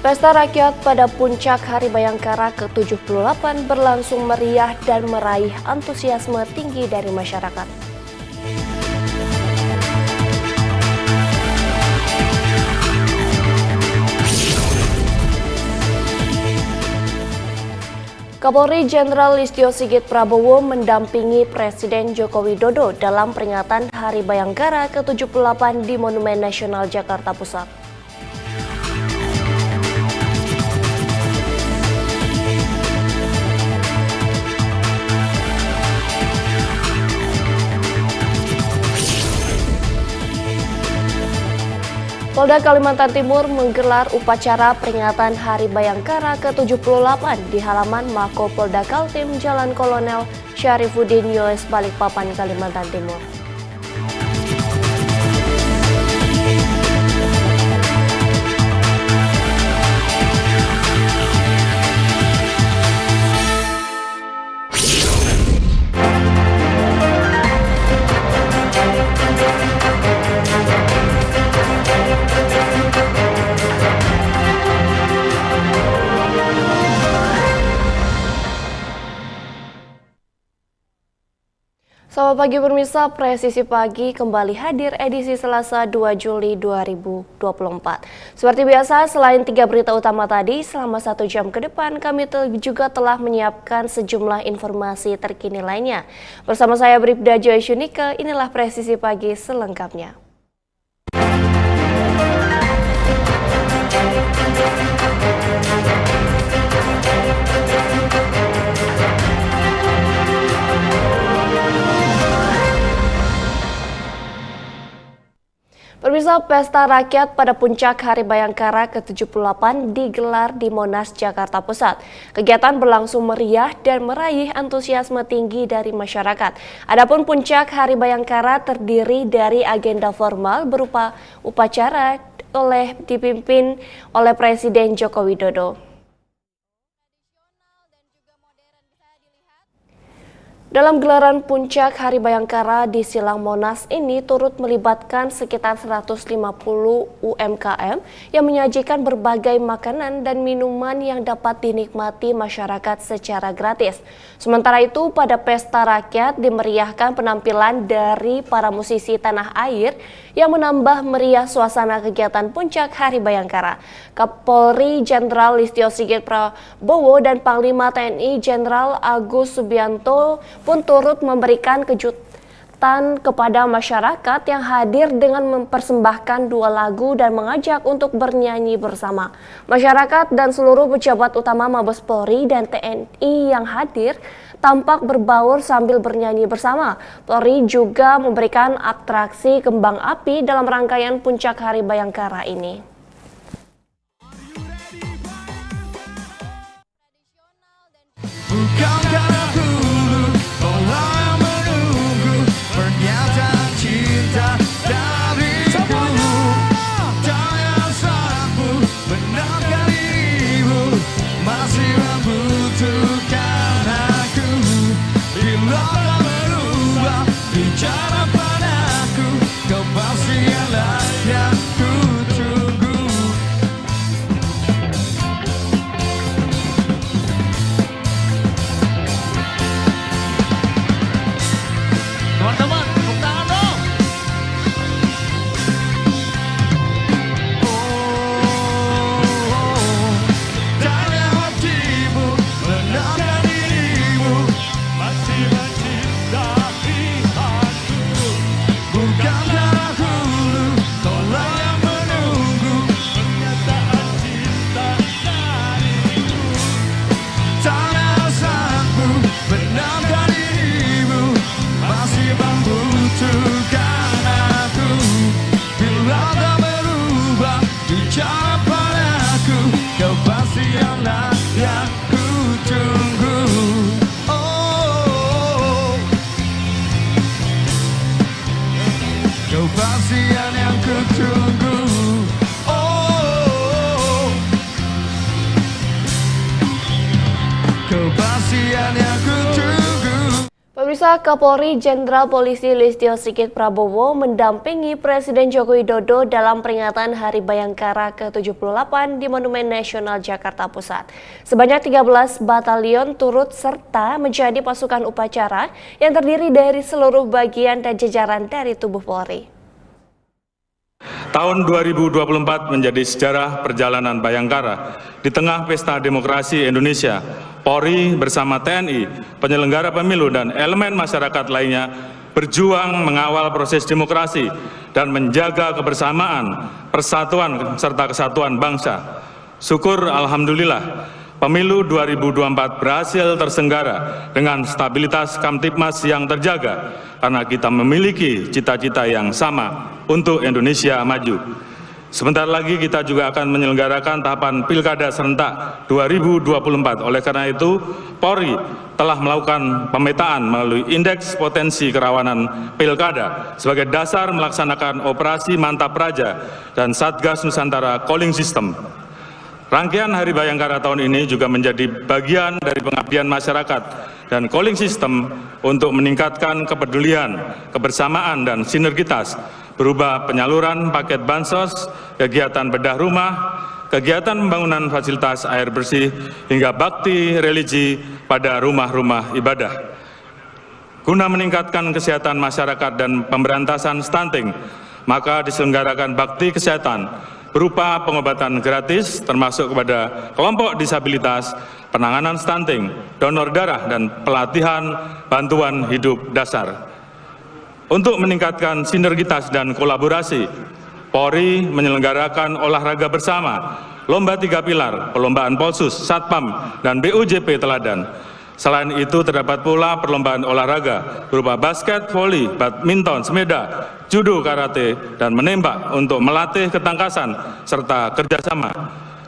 Pesta rakyat pada puncak Hari Bayangkara ke-78 berlangsung meriah dan meraih antusiasme tinggi dari masyarakat. Kapolri Jenderal Listio Sigit Prabowo mendampingi Presiden Joko Widodo dalam peringatan Hari Bayangkara ke-78 di Monumen Nasional Jakarta Pusat. Polda Kalimantan Timur menggelar upacara peringatan Hari Bayangkara ke-78 di halaman Mako Polda Kaltim Jalan Kolonel Syarifuddin Yos Balikpapan, Kalimantan Timur. Selamat pagi pemirsa, Presisi Pagi kembali hadir edisi Selasa 2 Juli 2024. Seperti biasa, selain 3 berita utama tadi, selama 1 jam ke depan kami juga telah menyiapkan sejumlah informasi terkini lainnya. Bersama saya Bribda Joy Syunika, inilah Presisi Pagi selengkapnya. Pemirsa, Pesta Rakyat pada puncak Hari Bayangkara ke-78 digelar di Monas, Jakarta Pusat. Kegiatan berlangsung meriah dan meraih antusiasme tinggi dari masyarakat. Adapun puncak Hari Bayangkara terdiri dari agenda formal berupa upacara dipimpin oleh Presiden Joko Widodo. Dalam gelaran puncak Hari Bayangkara di Silang Monas ini turut melibatkan sekitar 150 UMKM yang menyajikan berbagai makanan dan minuman yang dapat dinikmati masyarakat secara gratis. Sementara itu, pada Pesta Rakyat dimeriahkan penampilan dari para musisi tanah air yang menambah meriah suasana kegiatan puncak Hari Bayangkara. Kapolri Jenderal Listio Sigit Prabowo dan Panglima TNI Jenderal Agus Subianto pun turut memberikan kejutan kepada masyarakat yang hadir dengan mempersembahkan 2 lagu dan mengajak untuk bernyanyi bersama. Masyarakat dan seluruh pejabat utama Mabes Polri dan TNI yang hadir tampak berbaur sambil bernyanyi bersama. Polri juga memberikan atraksi kembang api dalam rangkaian puncak Hari Bayangkara ini. Pemirsa, Kapolri Jenderal Polisi Listio Sigit Prabowo mendampingi Presiden Joko Widodo dalam peringatan Hari Bayangkara ke-78 di Monumen Nasional Jakarta Pusat. Sebanyak 13 batalion turut serta menjadi pasukan upacara yang terdiri dari seluruh bagian dan jajaran dari tubuh Polri. Tahun 2024 menjadi sejarah perjalanan Bayangkara. Di tengah pesta demokrasi Indonesia, Polri bersama TNI, penyelenggara pemilu dan elemen masyarakat lainnya berjuang mengawal proses demokrasi dan menjaga kebersamaan, persatuan serta kesatuan bangsa. Syukur alhamdulillah, Pemilu 2024 berhasil terselenggara dengan stabilitas Kamtibmas yang terjaga karena kita memiliki cita-cita yang sama untuk Indonesia maju. Sebentar lagi kita juga akan menyelenggarakan tahapan Pilkada serentak 2024. Oleh karena itu, Polri telah melakukan pemetaan melalui Indeks Potensi Kerawanan Pilkada sebagai dasar melaksanakan operasi Mantap Praja dan Satgas Nusantara Calling System. Rangkaian Hari Bayangkara tahun ini juga menjadi bagian dari pengabdian masyarakat dan calling system untuk meningkatkan kepedulian, kebersamaan, dan sinergitas berupa penyaluran paket bansos, kegiatan bedah rumah, kegiatan pembangunan fasilitas air bersih, hingga bakti religi pada rumah-rumah ibadah. Guna meningkatkan kesehatan masyarakat dan pemberantasan stunting, maka diselenggarakan bakti kesehatan berupa pengobatan gratis termasuk kepada kelompok disabilitas, penanganan stunting, donor darah, dan pelatihan bantuan hidup dasar. Untuk meningkatkan sinergitas dan kolaborasi, Polri menyelenggarakan olahraga bersama, lomba 3 pilar, perlombaan Polsus, Satpam, dan BUJP Teladan. Selain itu terdapat pula perlombaan olahraga berupa basket, voli, badminton, sepeda, judo, karate, dan menembak untuk melatih ketangkasan serta kerjasama.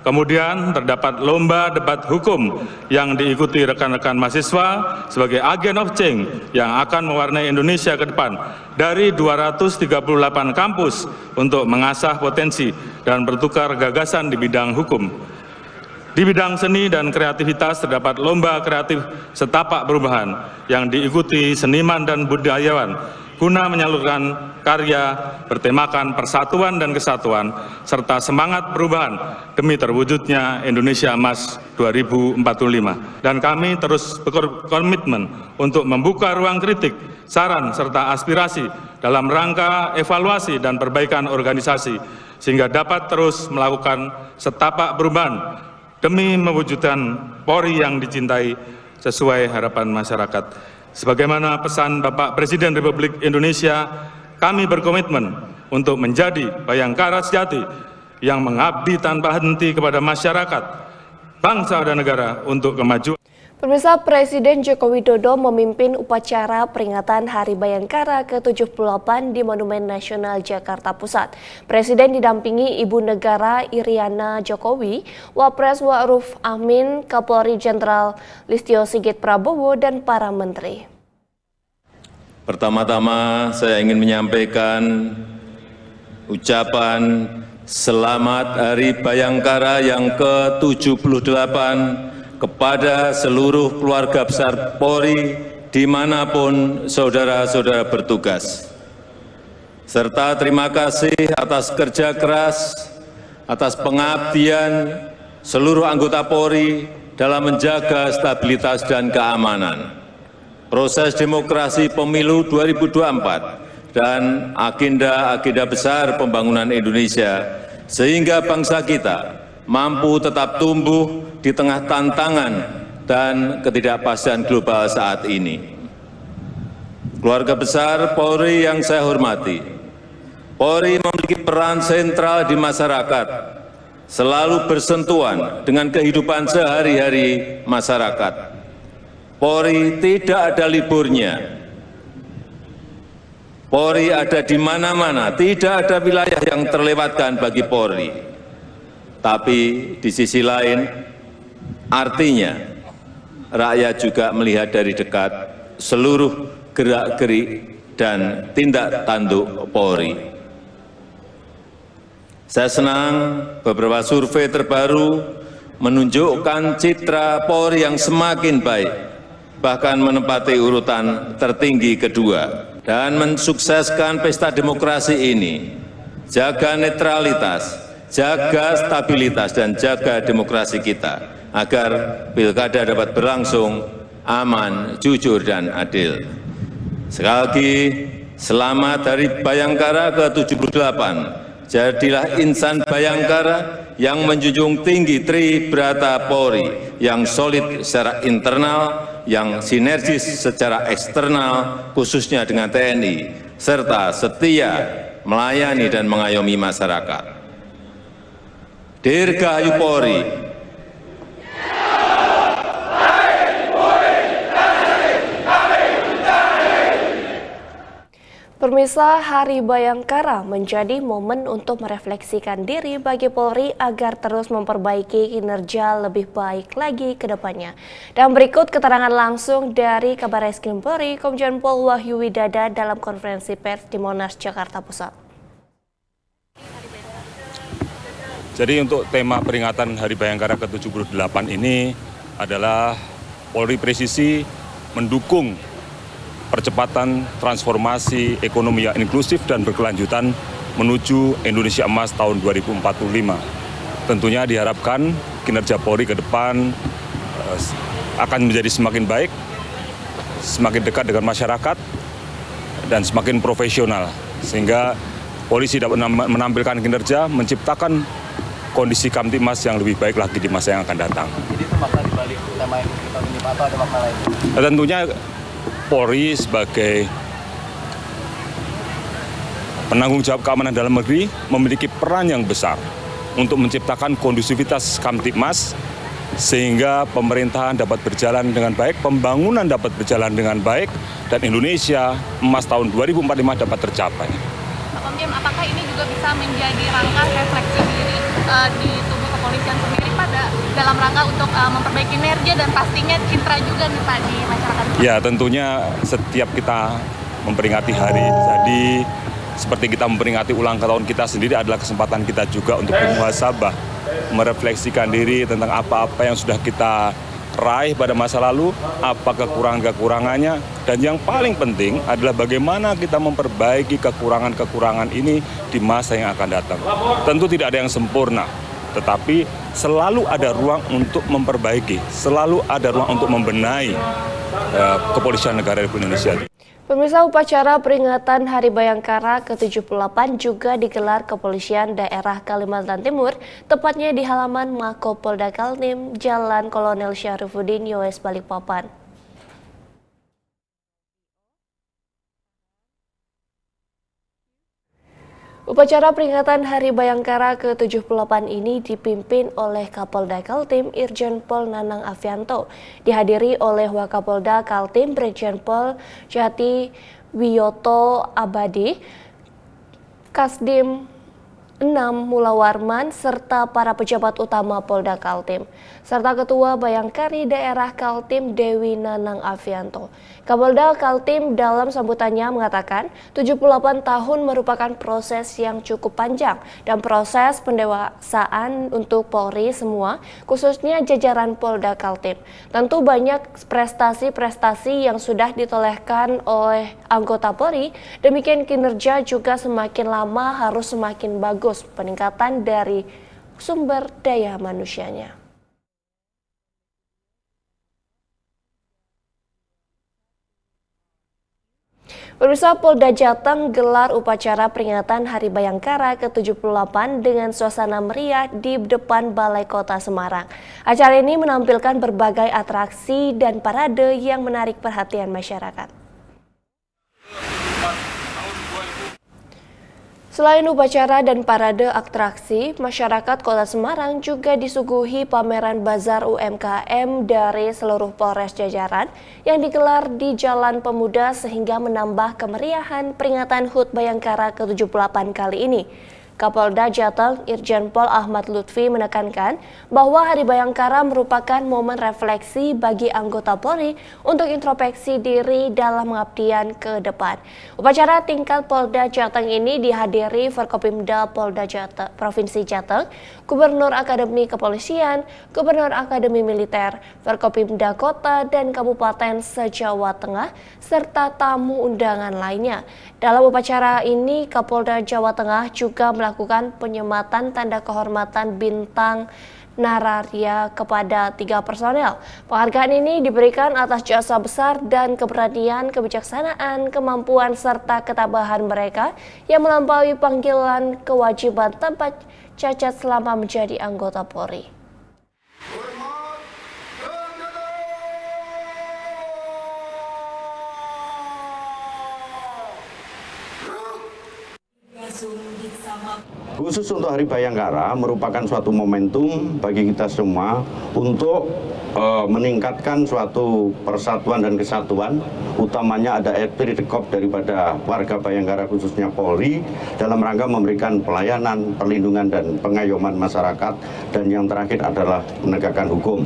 Kemudian terdapat lomba debat hukum yang diikuti rekan-rekan mahasiswa sebagai agen of change yang akan mewarnai Indonesia ke depan dari 238 kampus untuk mengasah potensi dan bertukar gagasan di bidang hukum. Di bidang seni dan kreativitas terdapat lomba kreatif setapak perubahan yang diikuti seniman dan budayawan guna menyalurkan karya bertemakan persatuan dan kesatuan serta semangat perubahan demi terwujudnya Indonesia Emas 2045. Dan kami terus berkomitmen untuk membuka ruang kritik, saran, serta aspirasi dalam rangka evaluasi dan perbaikan organisasi sehingga dapat terus melakukan setapak perubahan demi mewujudkan Polri yang dicintai sesuai harapan masyarakat. Sebagaimana pesan Bapak Presiden Republik Indonesia, kami berkomitmen untuk menjadi Bayangkara sejati yang mengabdi tanpa henti kepada masyarakat, bangsa dan negara untuk kemajuan. Pemirsa, Presiden Joko Widodo memimpin upacara peringatan Hari Bayangkara ke-78 di Monumen Nasional Jakarta Pusat. Presiden didampingi Ibu Negara Iriana Jokowi, Wapres Wa'ruf Amin, Kapolri Jenderal Listio Sigit Prabowo, dan para menteri. Pertama-tama saya ingin menyampaikan ucapan Selamat Hari Bayangkara yang ke-78 kepada seluruh keluarga besar Polri dimanapun saudara-saudara bertugas. Serta terima kasih atas kerja keras, atas pengabdian seluruh anggota Polri dalam menjaga stabilitas dan keamanan, proses demokrasi pemilu 2024, dan agenda-agenda besar pembangunan Indonesia, sehingga bangsa kita mampu tetap tumbuh di tengah tantangan dan ketidakpastian global saat ini. Keluarga besar Polri yang saya hormati, Polri memiliki peran sentral di masyarakat, selalu bersentuhan dengan kehidupan sehari-hari masyarakat. Polri tidak ada liburnya. Polri ada di mana-mana, tidak ada wilayah yang terlewatkan bagi Polri. Tapi di sisi lain, artinya rakyat juga melihat dari dekat seluruh gerak-gerik dan tindak tanduk Polri. Saya senang beberapa survei terbaru menunjukkan citra Polri yang semakin baik bahkan menempati urutan tertinggi kedua. Dan mensukseskan pesta demokrasi ini, jaga netralitas, jaga stabilitas, dan jaga demokrasi kita, agar pilkada dapat berlangsung aman, jujur, dan adil. Sekali lagi, selamat Hari Bayangkara ke-78. Jadilah insan Bayangkara yang menjunjung tinggi Tribrata Polri, yang solid secara internal, yang sinergis secara eksternal, khususnya dengan TNI, serta setia melayani dan mengayomi masyarakat. Dirgahayu Polri. Pemirsa, Hari Bayangkara menjadi momen untuk merefleksikan diri bagi Polri agar terus memperbaiki kinerja lebih baik lagi ke depannya. Dan berikut keterangan langsung dari Kabarreskrim Polri, Komjen Pol Wahyu Widada dalam konferensi pers di Monas, Jakarta Pusat. Jadi untuk tema peringatan Hari Bayangkara ke-78 ini adalah Polri presisi mendukung percepatan transformasi ekonomi yang inklusif dan berkelanjutan menuju Indonesia Emas tahun 2045. Tentunya diharapkan kinerja Polri ke depan akan menjadi semakin baik, semakin dekat dengan masyarakat, dan semakin profesional. Sehingga polisi dapat menampilkan kinerja, menciptakan kondisi Kamtibmas yang lebih baik lagi di masa yang akan datang. Jadi itu makna dibalik tema yang kita tunjuk atau ada makna lain? Tentunya Polri sebagai penanggung jawab keamanan dalam negeri memiliki peran yang besar untuk menciptakan kondusivitas Kamtibmas sehingga pemerintahan dapat berjalan dengan baik, pembangunan dapat berjalan dengan baik, dan Indonesia Emas tahun 2045 dapat tercapai. Pak Komjen, apakah ini juga bisa menjadi rangka refleksi diri di tubuh kepolisian sendiri pada dalam rangka untuk memperbaiki kinerja dan pastinya citra juga nih Pak di masyarakat? Ya, tentunya setiap kita memperingati hari jadi seperti kita memperingati ulang tahun kita sendiri adalah kesempatan kita juga untuk bermuhasabah, merefleksikan diri tentang apa-apa yang sudah kita raih pada masa lalu, apa kekurangan-kekurangannya, dan yang paling penting adalah bagaimana kita memperbaiki kekurangan-kekurangan ini di masa yang akan datang. Tentu tidak ada yang sempurna, tetapi selalu ada ruang untuk memperbaiki, selalu ada ruang untuk membenahi kepolisian negara Republik Indonesia. Pemirsa, upacara peringatan Hari Bayangkara ke-78 juga digelar Kepolisian Daerah Kalimantan Timur, tepatnya di halaman Makopolda Kaltim, Jalan Kolonel Syarifuddin Yowes, Balikpapan. Upacara peringatan Hari Bayangkara ke-78 ini dipimpin oleh Kapolda Kaltim Irjen Pol Nanang Afianto, dihadiri oleh Wakapolda Kaltim Brigjen Pol Jati Wiyoto Abadi, Kasdim 6 Mulawarman, serta para pejabat utama Polda Kaltim, serta Ketua Bayangkari Daerah Kaltim Dewi Nanang Afianto. Kapolda Kaltim dalam sambutannya mengatakan 78 tahun merupakan proses yang cukup panjang dan proses pendewasaan untuk Polri semua, khususnya jajaran Polda Kaltim. Tentu banyak prestasi-prestasi yang sudah ditolehkan oleh anggota Polri, demikian kinerja juga semakin lama harus semakin bagus peningkatan dari sumber daya manusianya. Pemirsa, Polda Jateng gelar upacara peringatan Hari Bayangkara ke-78 dengan suasana meriah di depan Balai Kota Semarang. Acara ini menampilkan berbagai atraksi dan parade yang menarik perhatian masyarakat. Selain upacara dan parade atraksi, masyarakat Kota Semarang juga disuguhi pameran bazar UMKM dari seluruh Polres jajaran yang digelar di Jalan Pemuda sehingga menambah kemeriahan peringatan HUT Bayangkara ke-78 kali ini. Kapolda Jateng Irjen Pol Ahmad Lutfi menekankan bahwa Hari Bayangkara merupakan momen refleksi bagi anggota Polri untuk introspeksi diri dalam pengabdian ke depan. Upacara tingkat Polda Jateng ini dihadiri Forkopimda Polda Jateng, Provinsi Jateng, Gubernur Akademi Kepolisian, Gubernur Akademi Militer, Forkopimda Kota dan Kabupaten se-Jawa Tengah, serta tamu undangan lainnya. Dalam upacara ini, Kapolda Jawa Tengah juga melakukan penyematan tanda kehormatan bintang Nararia kepada 3 personel. Penghargaan ini diberikan atas jasa besar dan keberanian, kebijaksanaan, kemampuan, serta ketabahan mereka yang melampaui panggilan kewajiban tanpa cacat selama menjadi anggota Polri. Khusus untuk Hari Bayangkara merupakan suatu momentum bagi kita semua untuk meningkatkan suatu persatuan dan kesatuan, utamanya ada spirit rekop daripada warga Bayangkara khususnya Polri dalam rangka memberikan pelayanan, perlindungan dan pengayoman masyarakat, dan yang terakhir adalah menegakkan hukum.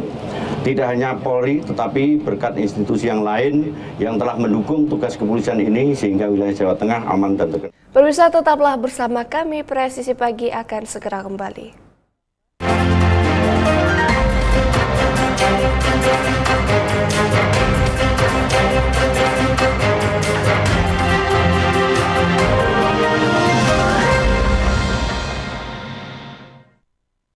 Tidak hanya Polri, tetapi berkat institusi yang lain yang telah mendukung tugas kepolisian ini sehingga wilayah Jawa Tengah aman dan terkendali. Pemirsa, tetaplah bersama kami, Presisi Pagi akan segera kembali.